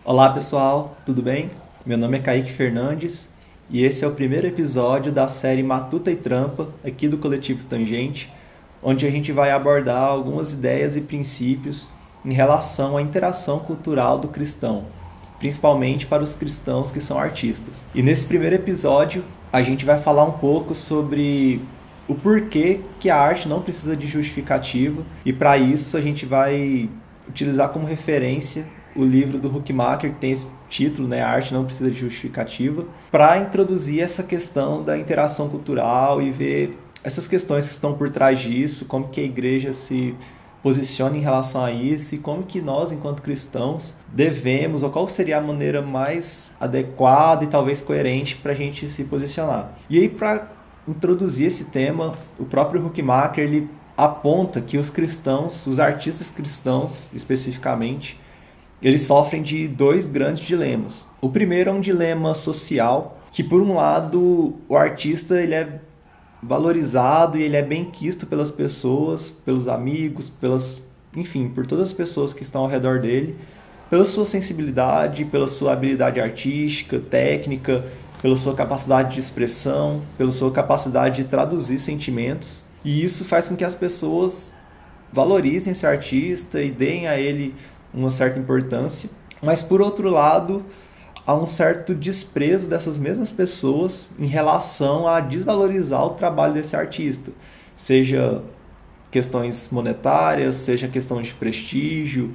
Olá pessoal, tudo bem? Meu nome é Kaique Fernandes e esse é o primeiro episódio da série Matuta e Trampa, aqui do Coletivo Tangente, onde a gente vai abordar algumas ideias e princípios em relação à interação cultural do cristão, principalmente para os cristãos que são artistas. E nesse primeiro episódio a gente vai falar um pouco sobre o porquê que a arte não precisa de justificativa, e para isso a gente vai utilizar como referência o livro do Huckmacher, que tem esse título, né, A Arte Não Precisa de Justificativa, para introduzir essa questão da interação cultural e ver essas questões que estão por trás disso, como que a igreja se posiciona em relação a isso e como que nós, enquanto cristãos, devemos, ou qual seria a maneira mais adequada e talvez coerente para a gente se posicionar. E aí, para introduzir esse tema, o próprio Huckmacher, ele aponta que os cristãos, os artistas cristãos especificamente, eles sofrem de dois grandes dilemas. O primeiro é um dilema social, que por um lado o artista ele é valorizado e ele é bem quisto pelas pessoas, pelos amigos, enfim, por todas as pessoas que estão ao redor dele, pela sua sensibilidade, pela sua habilidade artística, técnica, pela sua capacidade de expressão, pela sua capacidade de traduzir sentimentos. E isso faz com que as pessoas valorizem esse artista e deem a ele uma certa importância, mas por outro lado há um certo desprezo dessas mesmas pessoas em relação a desvalorizar o trabalho desse artista, seja questões monetárias, seja questão de prestígio.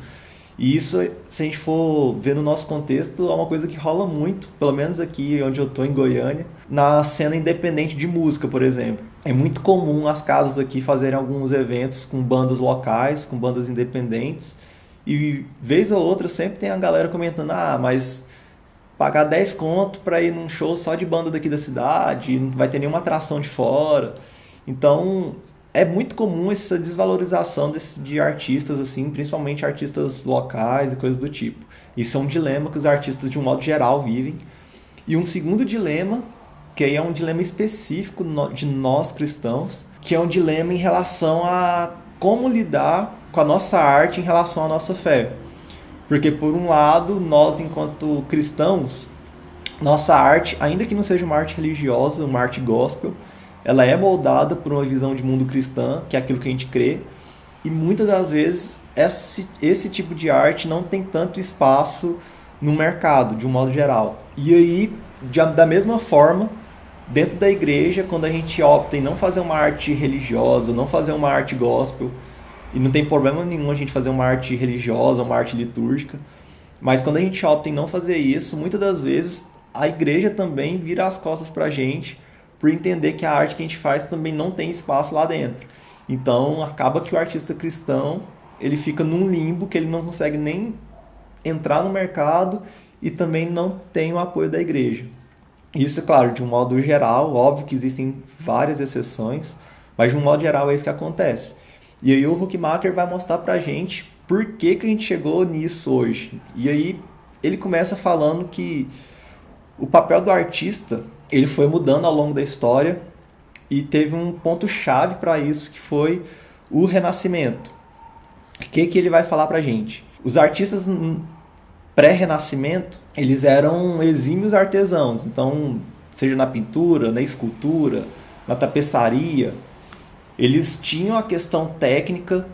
E isso, se a gente for ver no nosso contexto, é uma coisa que rola muito, pelo menos aqui onde eu estou, em Goiânia, na cena independente de música, por exemplo. É muito comum as casas aqui fazerem alguns eventos com bandas locais, com bandas independentes, e vez ou outra sempre tem a galera comentando: mas pagar 10 conto para ir num show só de banda daqui da cidade, não vai ter nenhuma atração de fora. Então é muito comum essa desvalorização de artistas, assim, principalmente artistas locais e coisas do tipo. Isso é um dilema que os artistas de um modo geral vivem. E um segundo dilema, que aí é um dilema específico de nós cristãos, que é um dilema em relação a como lidar com a nossa arte em relação à nossa fé. Porque, por um lado, nós, enquanto cristãos, nossa arte, ainda que não seja uma arte religiosa, uma arte gospel, ela é moldada por uma visão de mundo cristã, que é aquilo que a gente crê, e muitas das vezes esse tipo de arte não tem tanto espaço no mercado, de um modo geral. E aí, da mesma forma, dentro da igreja, quando a gente opta em não fazer uma arte religiosa, não fazer uma arte gospel, e não tem problema nenhum a gente fazer uma arte religiosa, uma arte litúrgica, mas quando a gente opta em não fazer isso, muitas das vezes a igreja também vira as costas pra gente, por entender que a arte que a gente faz também não tem espaço lá dentro. Então acaba que o artista cristão ele fica num limbo que ele não consegue nem entrar no mercado e também não tem o apoio da igreja. Isso, claro, de um modo geral, óbvio que existem várias exceções, mas de um modo geral é isso que acontece. E aí o Huckmacher vai mostrar pra gente por que a gente chegou nisso hoje. E aí ele começa falando que o papel do artista ele foi mudando ao longo da história e teve um ponto-chave para isso, que foi o Renascimento. O que ele vai falar pra gente? Os artistas pré-renascimento, eles eram exímios artesãos. Então, seja na pintura, na escultura, na tapeçaria, eles tinham a questão técnica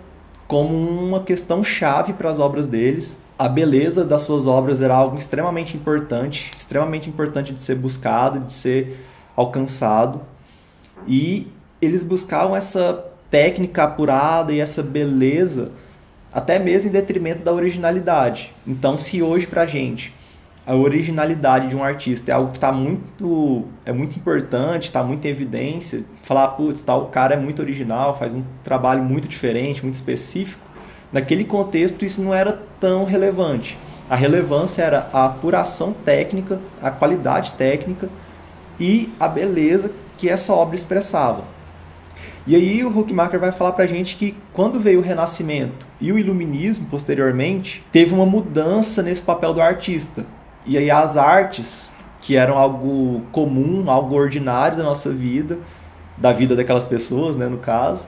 como uma questão chave para as obras deles. A beleza das suas obras era algo extremamente importante de ser buscado, de ser alcançado. E eles buscavam essa técnica apurada e essa beleza até mesmo em detrimento da originalidade. Então, se hoje pra gente a originalidade de um artista é algo que é muito importante, está muito em evidência, falar, putz, tal cara é muito original, faz um trabalho muito diferente, muito específico, naquele contexto isso não era tão relevante. A relevância era a apuração técnica, a qualidade técnica e a beleza que essa obra expressava. E aí o Huckmacher vai falar pra gente que quando veio o Renascimento e o Iluminismo posteriormente, teve uma mudança nesse papel do artista. E aí as artes, que eram algo comum, algo ordinário da nossa vida, da vida daquelas pessoas, né, no caso,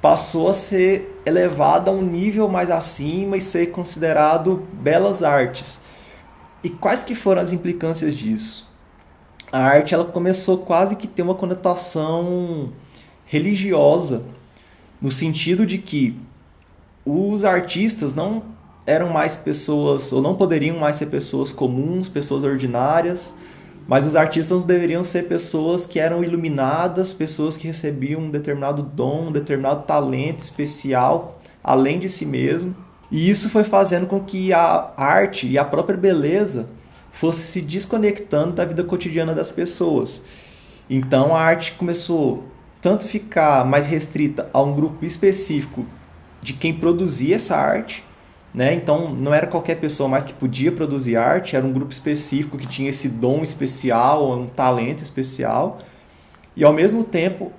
passou a ser elevado a um nível mais acima e ser considerado belas artes. E quais que foram as implicâncias disso? A arte ela começou quase que ter uma conotação religiosa, no sentido de que os artistas não eram mais pessoas, ou não poderiam mais ser pessoas comuns, pessoas ordinárias, mas os artistas deveriam ser pessoas que eram iluminadas, pessoas que recebiam um determinado dom, um determinado talento especial, além de si mesmo. E isso foi fazendo com que a arte e a própria beleza fosse se desconectando da vida cotidiana das pessoas. Então a arte começou tanto a ficar mais restrita a um grupo específico de quem produzia essa arte, né? Então não era qualquer pessoa mais que podia produzir arte, era um grupo específico que tinha esse dom especial, um talento especial. E ao mesmo tempo,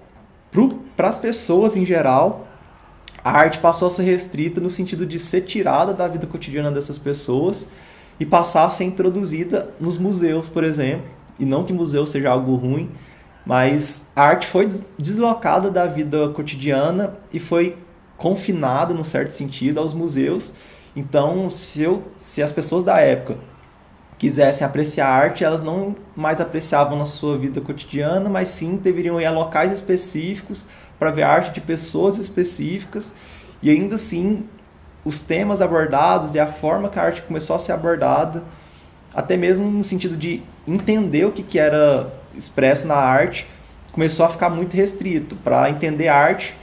para as pessoas em geral, a arte passou a ser restrita no sentido de ser tirada da vida cotidiana dessas pessoas e passar a ser introduzida nos museus, por exemplo. E não que museu seja algo ruim, mas a arte foi deslocada da vida cotidiana e foi confinada, num certo sentido, aos museus. Então, se as pessoas da época quisessem apreciar arte, elas não mais apreciavam na sua vida cotidiana, mas sim deveriam ir a locais específicos para ver arte de pessoas específicas. E ainda assim, os temas abordados e a forma que a arte começou a ser abordada, até mesmo no sentido de entender o que era expresso na arte, começou a ficar muito restrito. Para entender arte,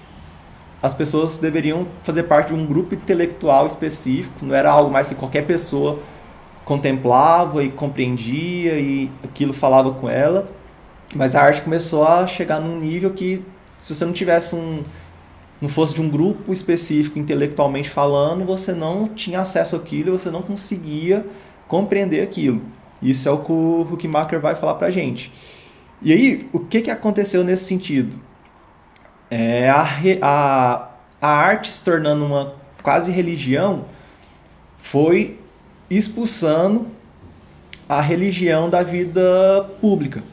as pessoas deveriam fazer parte de um grupo intelectual específico, não era algo mais que qualquer pessoa contemplava e compreendia e aquilo falava com ela, mas a arte começou a chegar num nível que, se você não tivesse não fosse de um grupo específico intelectualmente falando, você não tinha acesso àquilo, você não conseguia compreender aquilo. Isso é o que o Huckmacher vai falar pra gente. E aí, o que aconteceu nesse sentido? A arte se tornando uma quase religião foi expulsando a religião da vida pública.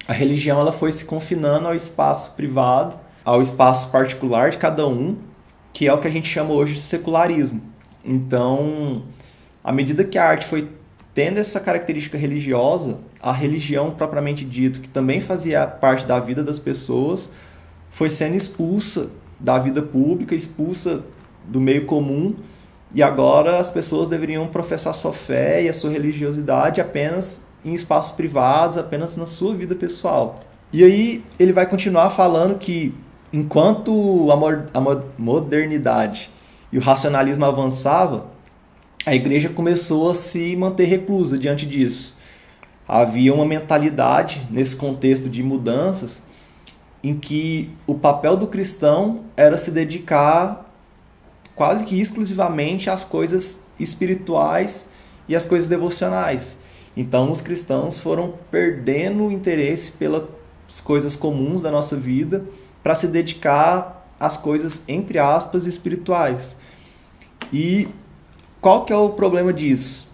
A religião ela foi se confinando ao espaço privado, ao espaço particular de cada um, que é o que a gente chama hoje de secularismo. Então, à medida que a arte foi tendo essa característica religiosa, a religião propriamente dito, que também fazia parte da vida das pessoas, foi sendo expulsa da vida pública, expulsa do meio comum, e agora as pessoas deveriam professar sua fé e a sua religiosidade apenas em espaços privados, apenas na sua vida pessoal. E aí ele vai continuar falando que enquanto a modernidade e o racionalismo avançava, a igreja começou a se manter reclusa diante disso. Havia uma mentalidade nesse contexto de mudanças em que o papel do cristão era se dedicar quase que exclusivamente às coisas espirituais e às coisas devocionais. Então os cristãos foram perdendo o interesse pelas coisas comuns da nossa vida para se dedicar às coisas, entre aspas, espirituais. E qual que é o problema disso?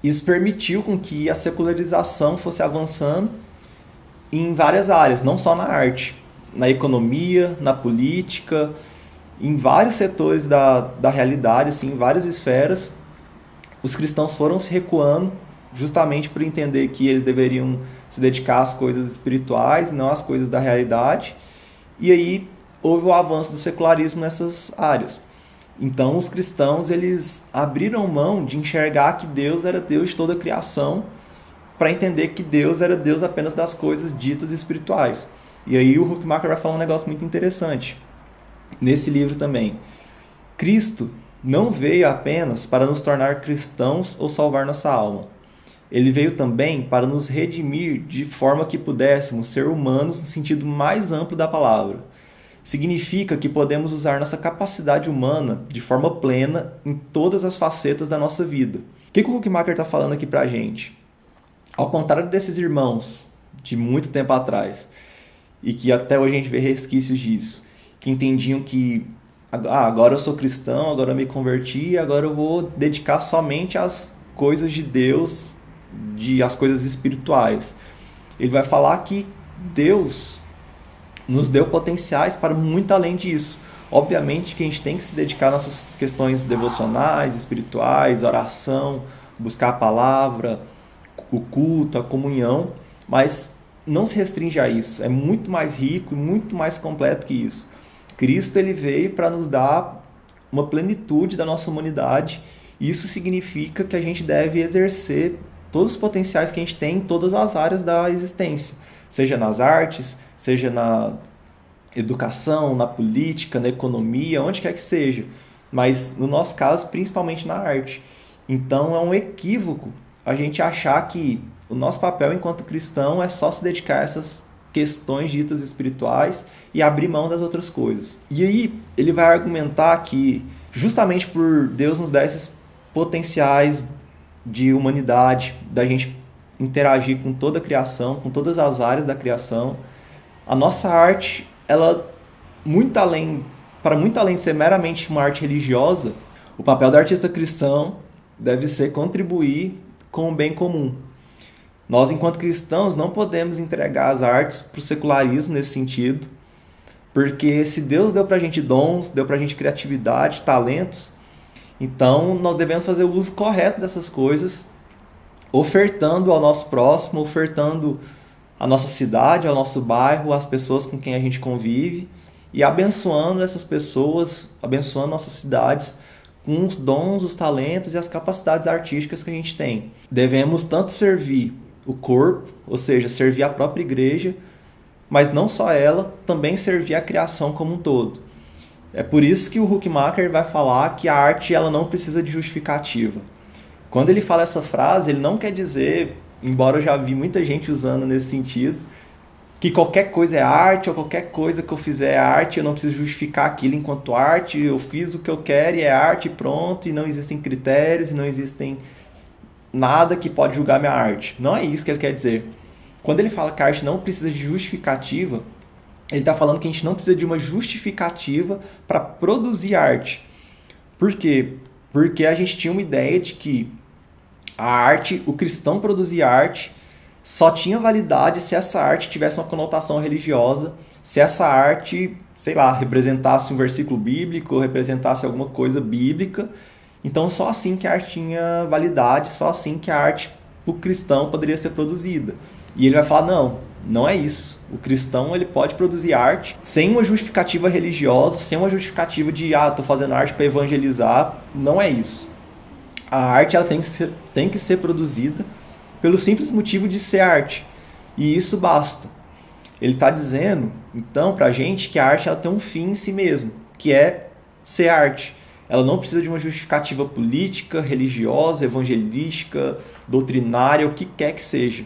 Isso permitiu com que a secularização fosse avançando em várias áreas, não só na arte, na economia, na política, em vários setores da realidade, assim, em várias esferas. Os cristãos foram se recuando justamente por entender que eles deveriam se dedicar às coisas espirituais, não às coisas da realidade. E aí houve o avanço do secularismo nessas áreas. Então os cristãos eles abriram mão de enxergar que Deus era Deus de toda a criação, para entender que Deus era Deus apenas das coisas ditas espirituais. E aí o Huckmacher vai falar um negócio muito interessante nesse livro também. Cristo não veio apenas para nos tornar cristãos ou salvar nossa alma. Ele veio também para nos redimir de forma que pudéssemos ser humanos no sentido mais amplo da palavra. Significa que podemos usar nossa capacidade humana de forma plena em todas as facetas da nossa vida. O que o Huckmacher está falando aqui para a gente? Ao contrário desses irmãos de muito tempo atrás, e que até hoje a gente vê resquícios disso, que entendiam que agora eu sou cristão, agora eu me converti, agora eu vou dedicar somente às coisas de Deus, às coisas espirituais. Ele vai falar que Deus nos deu potenciais para muito além disso. Obviamente que a gente tem que se dedicar às nossas questões devocionais, espirituais, oração, buscar a palavra, o culto, a comunhão, mas não se restringe a isso. É muito mais rico e muito mais completo que isso. Cristo ele veio para nos dar uma plenitude da nossa humanidade. E isso significa que a gente deve exercer todos os potenciais que a gente tem em todas as áreas da existência, seja nas artes, seja na educação, na política, na economia, onde quer que seja. Mas, no nosso caso, principalmente na arte. Então, é um equívoco a gente achar que o nosso papel enquanto cristão é só se dedicar a essas questões ditas espirituais e abrir mão das outras coisas. E aí, ele vai argumentar que, justamente por Deus nos dar esses potenciais de humanidade, da gente interagir com toda a criação, com todas as áreas da criação, a nossa arte, ela, para muito além de ser meramente uma arte religiosa, o papel do artista cristão deve ser contribuir com o bem comum. Nós, enquanto cristãos, não podemos entregar as artes para o secularismo nesse sentido, porque se Deus deu para a gente dons, deu para a gente criatividade, talentos, então nós devemos fazer o uso correto dessas coisas, ofertando ao nosso próximo, ofertando à nossa cidade, ao nosso bairro, às pessoas com quem a gente convive e abençoando essas pessoas, abençoando nossas cidades com os dons, os talentos e as capacidades artísticas que a gente tem. Devemos tanto servir o corpo, ou seja, servir a própria igreja, mas não só ela, também servir a criação como um todo. É por isso que o Huckmacher vai falar que a arte ela não precisa de justificativa. Quando ele fala essa frase, ele não quer dizer, embora eu já vi muita gente usando nesse sentido, que qualquer coisa é arte, ou qualquer coisa que eu fizer é arte, eu não preciso justificar aquilo enquanto arte, eu fiz o que eu quero e é arte e pronto, e não existem critérios, e não existem nada que pode julgar minha arte. Não é isso que ele quer dizer. Quando ele fala que a arte não precisa de justificativa, ele está falando que a gente não precisa de uma justificativa para produzir arte. Por quê? Porque a gente tinha uma ideia de que a arte, o cristão produzir arte, só tinha validade se essa arte tivesse uma conotação religiosa, se essa arte, sei lá, representasse um versículo bíblico, representasse alguma coisa bíblica. Então, só assim que a arte tinha validade, só assim que a arte, o cristão, poderia ser produzida. E ele vai falar, não é isso. O cristão ele pode produzir arte sem uma justificativa religiosa, sem uma justificativa de, estou fazendo arte para evangelizar. Não é isso. A arte ela tem que ser produzida pelo simples motivo de ser arte. E isso basta. Ele está dizendo, então, para a gente que a arte ela tem um fim em si mesmo, que é ser arte. Ela não precisa de uma justificativa política, religiosa, evangelística, doutrinária, o que quer que seja.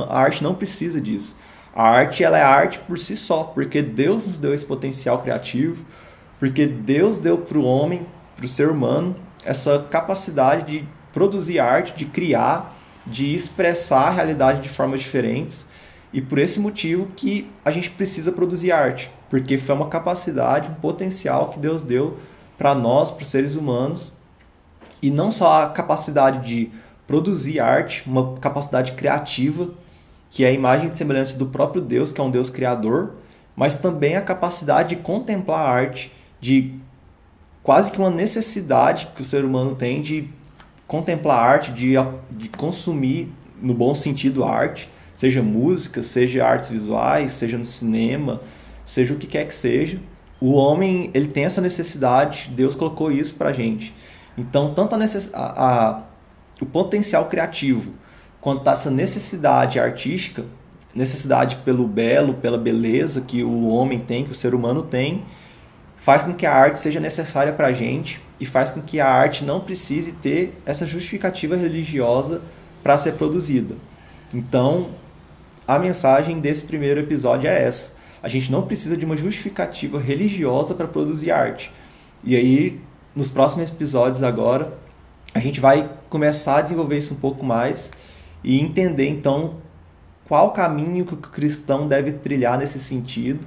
A arte não precisa disso. A arte ela é arte por si só, porque Deus nos deu esse potencial criativo, porque Deus deu para o homem, para o ser humano, essa capacidade de produzir arte, de criar, de expressar a realidade de formas diferentes. E por esse motivo que a gente precisa produzir arte, porque foi uma capacidade, um potencial que Deus deu para nós, para os seres humanos. E não só a capacidade de produzir arte, uma capacidade criativa, que é a imagem e semelhança do próprio Deus, que é um Deus criador, mas também a capacidade de contemplar a arte, de quase que uma necessidade que o ser humano tem de contemplar a arte, de consumir, no bom sentido, a arte, seja música, seja artes visuais, seja no cinema, seja o que quer que seja. O homem ele tem essa necessidade, Deus colocou isso pra gente. Então, tanto o potencial criativo, quanto essa necessidade artística, necessidade pelo belo, pela beleza que o homem tem, que o ser humano tem, faz com que a arte seja necessária para a gente e faz com que a arte não precise ter essa justificativa religiosa para ser produzida. Então, a mensagem desse primeiro episódio é essa. A gente não precisa de uma justificativa religiosa para produzir arte. E aí, nos próximos episódios agora, a gente vai começar a desenvolver isso um pouco mais e entender, então, qual caminho que o cristão deve trilhar nesse sentido,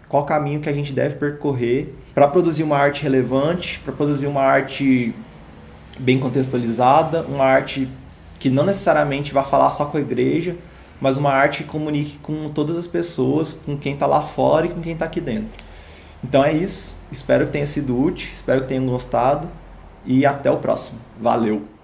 qual caminho que a gente deve percorrer para produzir uma arte relevante, para produzir uma arte bem contextualizada, uma arte que não necessariamente vai falar só com a igreja, mas uma arte que comunique com todas as pessoas, com quem está lá fora e com quem está aqui dentro. Então é isso, espero que tenha sido útil, espero que tenham gostado e até o próximo. Valeu!